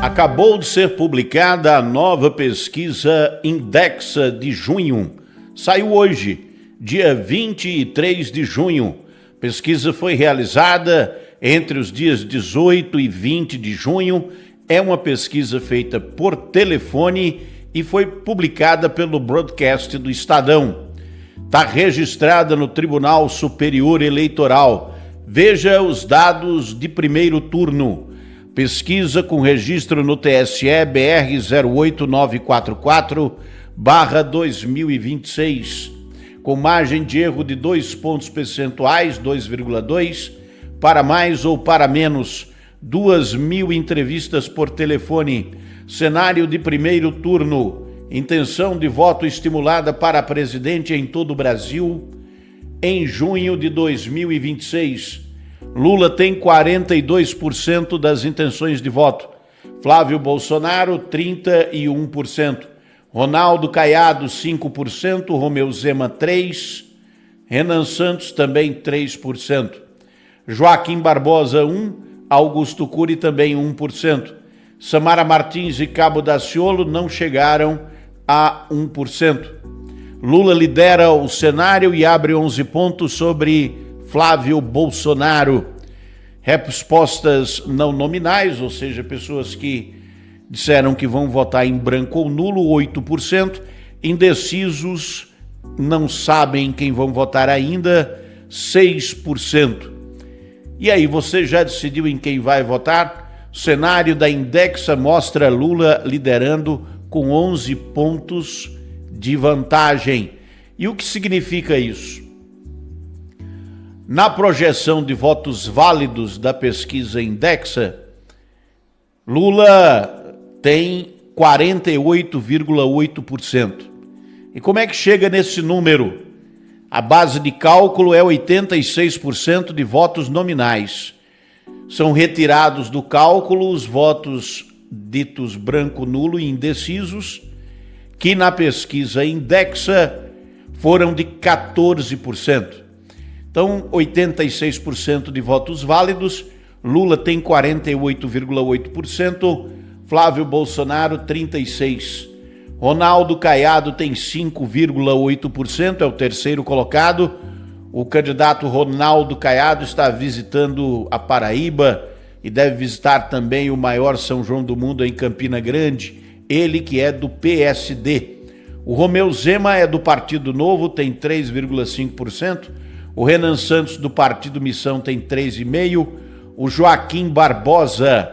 Acabou de ser publicada a nova pesquisa Indexa de junho. Saiu hoje, dia 23 de junho. A pesquisa foi realizada entre os dias 18 e 20 de junho. É uma pesquisa feita por telefone e foi publicada pelo broadcast do Estadão. Está registrada no Tribunal Superior Eleitoral. Veja os dados de primeiro turno. Pesquisa com registro no TSE BR 08944/2026, com margem de erro de 2 pontos percentuais, 2,2, para mais ou para menos, 2.000 entrevistas por telefone, cenário de primeiro turno, intenção de voto estimulada para presidente em todo o Brasil, em junho de 2026. Lula tem 42% das intenções de voto. Flávio Bolsonaro, 31%. Ronaldo Caiado, 5%. Romeu Zema, 3%. Renan Santos, também 3%. Joaquim Barbosa, 1%. Augusto Cury, também 1%. Samara Martins e Cabo Daciolo não chegaram a 1%. Lula lidera o cenário e abre 11 pontos sobre Flávio Bolsonaro. Respostas não nominais, ou seja, pessoas que disseram que vão votar em branco ou nulo, 8%. Indecisos, não sabem quem vão votar ainda, 6%. E aí, você já decidiu em quem vai votar? O cenário da Indexa mostra Lula liderando com 11 pontos de vantagem. E o que significa isso? Na projeção de votos válidos da pesquisa Indexa, Lula tem 48,8%. E como é que chega nesse número? A base de cálculo é 86% de votos nominais. São retirados do cálculo os votos ditos branco, nulo e indecisos, que na pesquisa Indexa foram de 14%. Então, 86% de votos válidos, Lula tem 48,8%, Flávio Bolsonaro 36%, Ronaldo Caiado tem 5,8%, é o terceiro colocado. O candidato Ronaldo Caiado está visitando a Paraíba e deve visitar também o maior São João do mundo em Campina Grande, ele que é do PSD. O Romeu Zema é do Partido Novo, tem 3,5%, o Renan Santos, do Partido Missão, tem 3,5%. O Joaquim Barbosa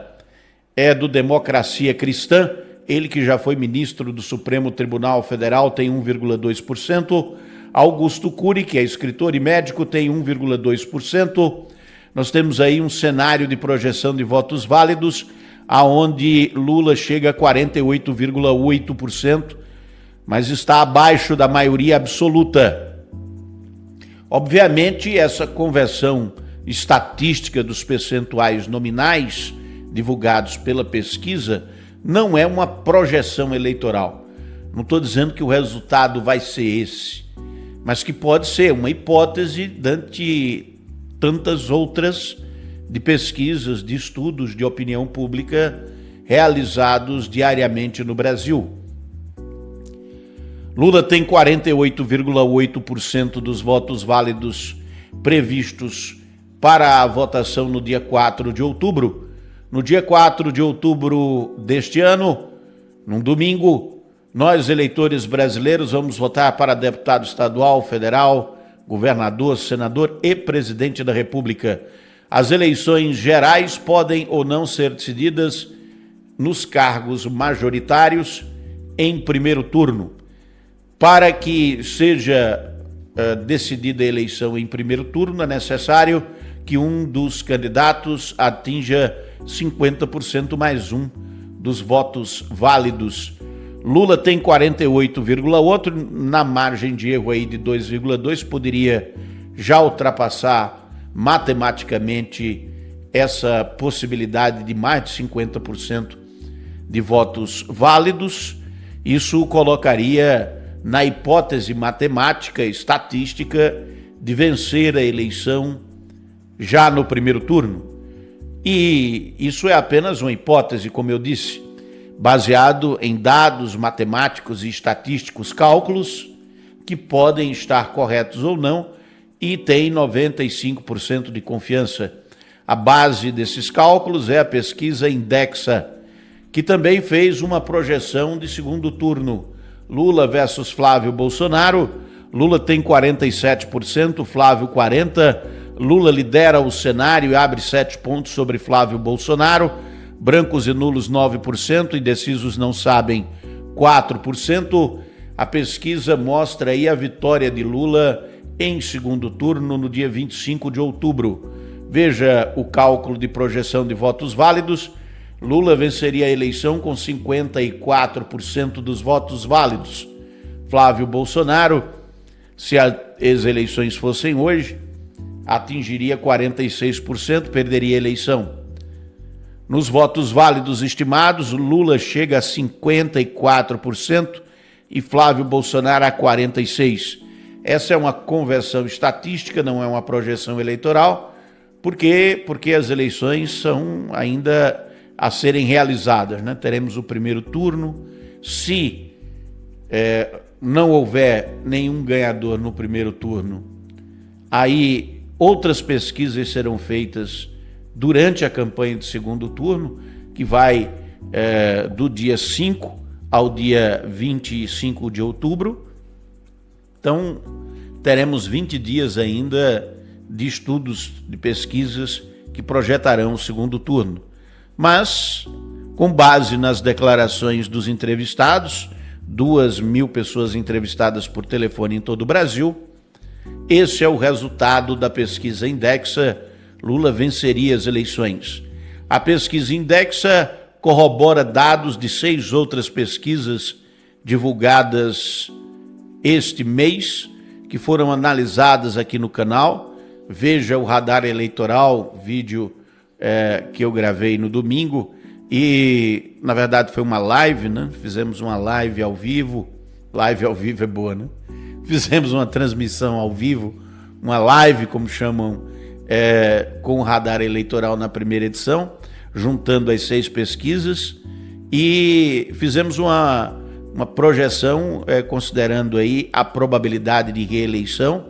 é do Democracia Cristã, ele que já foi ministro do Supremo Tribunal Federal, tem 1,2%. Augusto Cury, que é escritor e médico, tem 1,2%. Nós temos aí um cenário de projeção de votos válidos, aonde Lula chega a 48,8%, mas está abaixo da maioria absoluta. Obviamente, essa conversão estatística dos percentuais nominais divulgados pela pesquisa não é uma projeção eleitoral. Não estou dizendo que o resultado vai ser esse, mas que pode ser uma hipótese dentre tantas outras de pesquisas, de estudos de opinião pública realizados diariamente no Brasil. Lula tem 48,8% dos votos válidos previstos para a votação no dia 4 de outubro. No dia 4 de outubro deste ano, num domingo, nós, eleitores brasileiros, vamos votar para deputado estadual, federal, governador, senador e presidente da República. As eleições gerais podem ou não ser decididas nos cargos majoritários em primeiro turno. Para que seja decidida a eleição em primeiro turno, é necessário que um dos candidatos atinja 50% mais um dos votos válidos. Lula tem 48,8%, na margem de erro aí de 2,2%, poderia já ultrapassar matematicamente essa possibilidade de mais de 50% de votos válidos. Isso colocaria na hipótese matemática, estatística, de vencer a eleição já no primeiro turno. E isso é apenas uma hipótese, como eu disse. baseado em dados matemáticos e estatísticos, cálculos que podem estar corretos ou não, e tem 95% de confiança. A base desses cálculos é a pesquisa Indexa, que também fez uma projeção de segundo turno. Lula versus Flávio Bolsonaro. Lula tem 47%, Flávio 40%. Lula lidera o cenário e abre 7 pontos sobre Flávio Bolsonaro. Brancos e nulos 9%, indecisos não sabem 4%. A pesquisa mostra aí a vitória de Lula em segundo turno no dia 25 de outubro. Veja o cálculo de projeção de votos válidos. Lula venceria a eleição com 54% dos votos válidos. Flávio Bolsonaro, se as eleições fossem hoje, atingiria 46%, perderia a eleição. Nos votos válidos estimados, Lula chega a 54% e Flávio Bolsonaro a 46%. Essa é uma conversão estatística, não é uma projeção eleitoral. Por quê? Porque as eleições são ainda a serem realizadas, né? Teremos o primeiro turno. Se não houver nenhum ganhador no primeiro turno, aí outras pesquisas serão feitas durante a campanha de segundo turno, que vai do dia 5 ao dia 25 de outubro. Então, teremos 20 dias ainda de estudos, de pesquisas que projetarão o segundo turno. Mas, com base nas declarações dos entrevistados, 2.000 pessoas entrevistadas por telefone em todo o Brasil, esse é o resultado da pesquisa Indexa. Lula venceria as eleições. A pesquisa Indexa corrobora dados de 6 outras pesquisas divulgadas este mês, que foram analisadas aqui no canal. Veja o Radar Eleitoral, vídeo que eu gravei no domingo, e na verdade foi uma live, né? Fizemos uma live ao vivo. Live ao vivo é boa, né? Fizemos uma transmissão ao vivo, uma live, como chamam, com o Radar Eleitoral na primeira edição, juntando as 6 pesquisas, e fizemos uma projeção considerando aí a probabilidade de reeleição,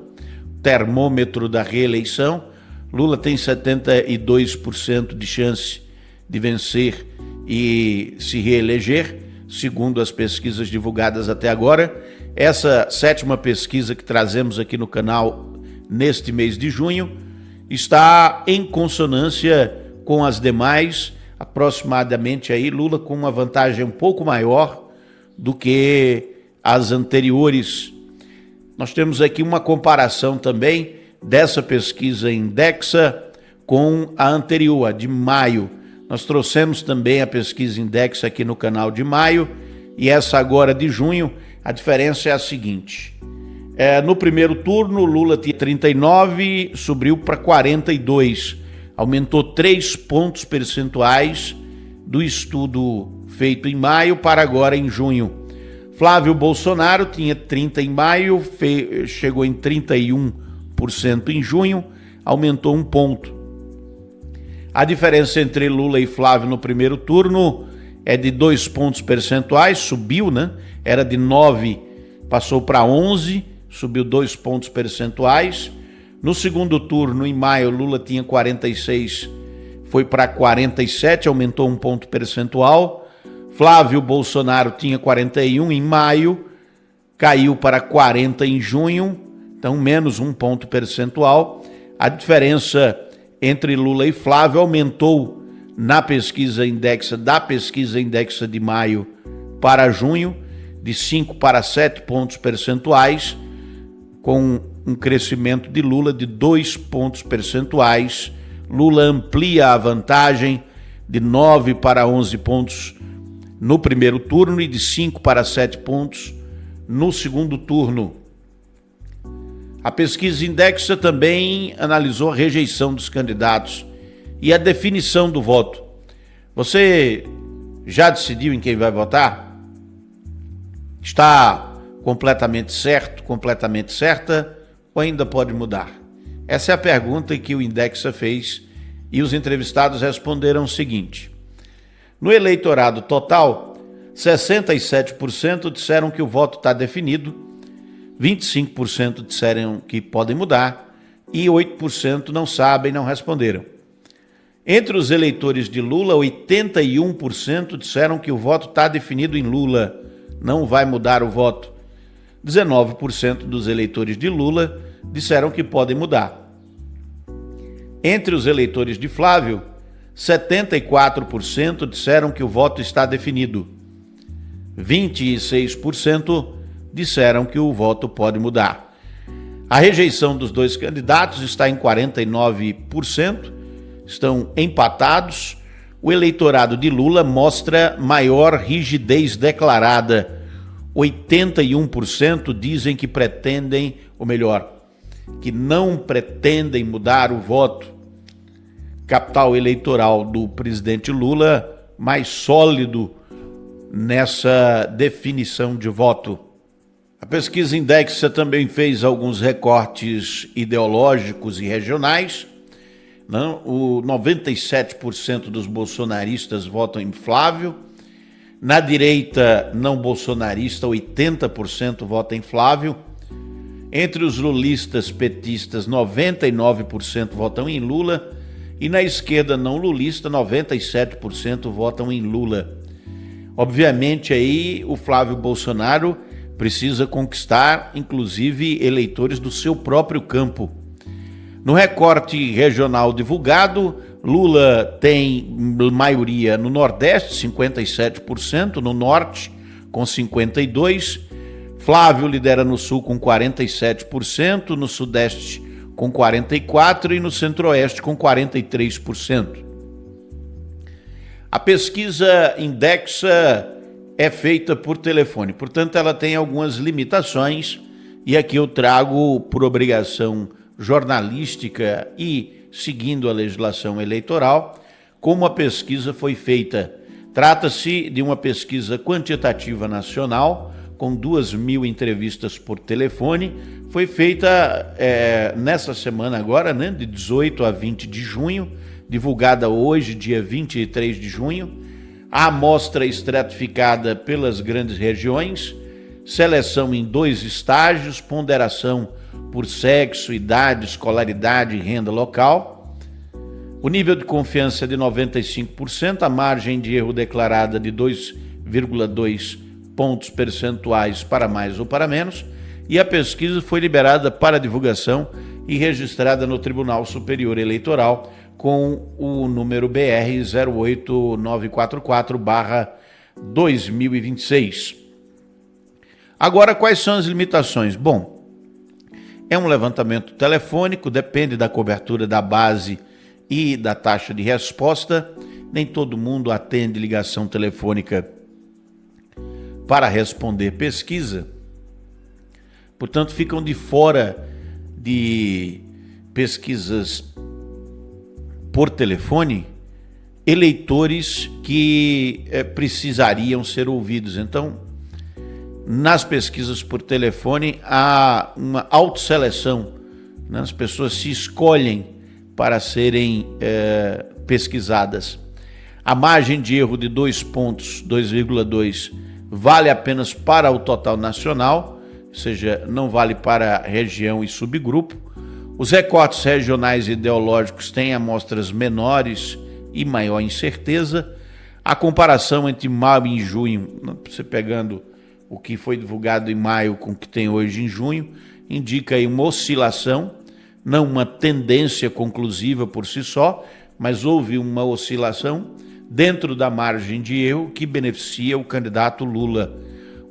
termômetro da reeleição. Lula tem 72% de chance de vencer e se reeleger, segundo as pesquisas divulgadas até agora. Essa 7ª pesquisa que trazemos aqui no canal neste mês de junho está em consonância com as demais, aproximadamente aí Lula com uma vantagem um pouco maior do que as anteriores. Nós temos aqui uma comparação também dessa pesquisa Indexa com a anterior, a de maio. Nós trouxemos também a pesquisa Indexa aqui no canal de maio, e essa agora de junho. A diferença é a seguinte: no primeiro turno, Lula tinha 39, subiu para 42, aumentou 3 pontos percentuais do estudo feito em maio para agora em junho. Flávio Bolsonaro tinha 30 em maio, chegou em 31% em junho, aumentou 1 ponto. A diferença entre Lula e Flávio no primeiro turno é de 2 pontos percentuais, subiu, né? Era de 9, passou para 11, subiu 2 pontos percentuais. No segundo turno, em maio, Lula tinha 46, foi para 47, aumentou 1 ponto percentual. Flávio Bolsonaro tinha 41 em maio, caiu para 40 em junho, então menos 1 ponto percentual. A diferença entre Lula e Flávio aumentou na pesquisa Indexa, da pesquisa Indexa de maio para junho, de 5 para 7 pontos percentuais, com um crescimento de Lula de 2 pontos percentuais. Lula amplia a vantagem de 9 para 11 pontos no primeiro turno e de 5 para 7 pontos no segundo turno. A pesquisa Indexa também analisou a rejeição dos candidatos e a definição do voto. Você já decidiu em quem vai votar? Está completamente certo, completamente certa, ou ainda pode mudar? Essa é a pergunta que o Indexa fez, e os entrevistados responderam o seguinte: no eleitorado total, 67% disseram que o voto está definido, 25% disseram que podem mudar e 8% não sabem, não responderam. Entre os eleitores de Lula, 81% disseram que o voto está definido em Lula, não vai mudar o voto. 19% dos eleitores de Lula disseram que podem mudar. Entre os eleitores de Flávio, 74% disseram que o voto está definido. 26% disseram que o voto pode mudar. A rejeição dos dois candidatos está em 49%, estão empatados. O eleitorado de Lula mostra maior rigidez declarada. 81% dizem que pretendem, ou melhor, que não pretendem mudar o voto. Capital eleitoral do presidente Lula mais sólido nessa definição de voto. A pesquisa Indexa também fez alguns recortes ideológicos e regionais. O 97% dos bolsonaristas votam em Flávio. Na direita não bolsonarista, 80% votam em Flávio. Entre os lulistas petistas, 99% votam em Lula. E na esquerda não lulista, 97% votam em Lula. Obviamente aí o Flávio Bolsonaro precisa conquistar, inclusive, eleitores do seu próprio campo. No recorte regional divulgado, Lula tem maioria no Nordeste, 57%, no Norte, com 52%, Flávio lidera no Sul com 47%, no Sudeste com 44% e no Centro-Oeste com 43%. A pesquisa Indexa é feita por telefone, portanto ela tem algumas limitações e aqui eu trago por obrigação jornalística e seguindo a legislação eleitoral como a pesquisa foi feita. Trata-se de uma pesquisa quantitativa nacional com 2.000 entrevistas por telefone. Foi feita nessa semana agora, de 18 a 20 de junho, divulgada hoje, dia 23 de junho. A amostra estratificada pelas grandes regiões, seleção em 2 estágios, ponderação por sexo, idade, escolaridade e renda local. O nível de confiança é de 95%, a margem de erro declarada de 2,2 pontos percentuais para mais ou para menos, e a pesquisa foi liberada para divulgação e registrada no Tribunal Superior Eleitoral com o número BR 08944/2026. Agora, quais são as limitações? Bom, é um levantamento telefônico, depende da cobertura da base e da taxa de resposta. Nem todo mundo atende ligação telefônica para responder pesquisa. Portanto, ficam de fora de pesquisas por telefone eleitores que precisariam ser ouvidos. Então, nas pesquisas por telefone há uma autoseleção, né? As pessoas se escolhem para serem pesquisadas. A margem de erro de 2 pontos, 2,2, vale apenas para o total nacional, ou seja, não vale para região e subgrupo. Os recortes regionais ideológicos têm amostras menores e maior incerteza. A comparação entre maio e junho, você pegando o que foi divulgado em maio com o que tem hoje em junho, indica aí uma oscilação, não uma tendência conclusiva por si só, mas houve uma oscilação dentro da margem de erro que beneficia o candidato Lula.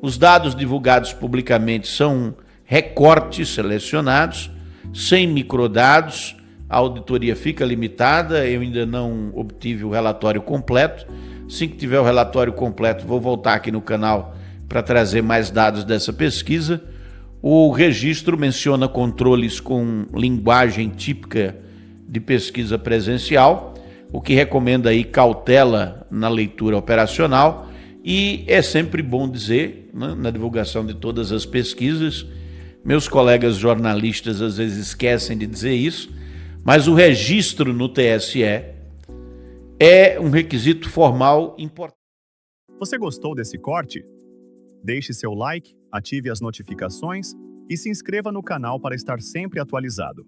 Os dados divulgados publicamente são recortes selecionados, sem microdados. A auditoria fica limitada, eu ainda não obtive o relatório completo. Assim que tiver o relatório completo, vou voltar aqui no canal para trazer mais dados dessa pesquisa. O registro menciona controles com linguagem típica de pesquisa presencial, o que recomenda aí cautela na leitura operacional, e é sempre bom dizer, né, na divulgação de todas as pesquisas, meus colegas jornalistas às vezes esquecem de dizer isso, mas o registro no TSE é um requisito formal importante. Você gostou desse corte? Deixe seu like, ative as notificações e se inscreva no canal para estar sempre atualizado.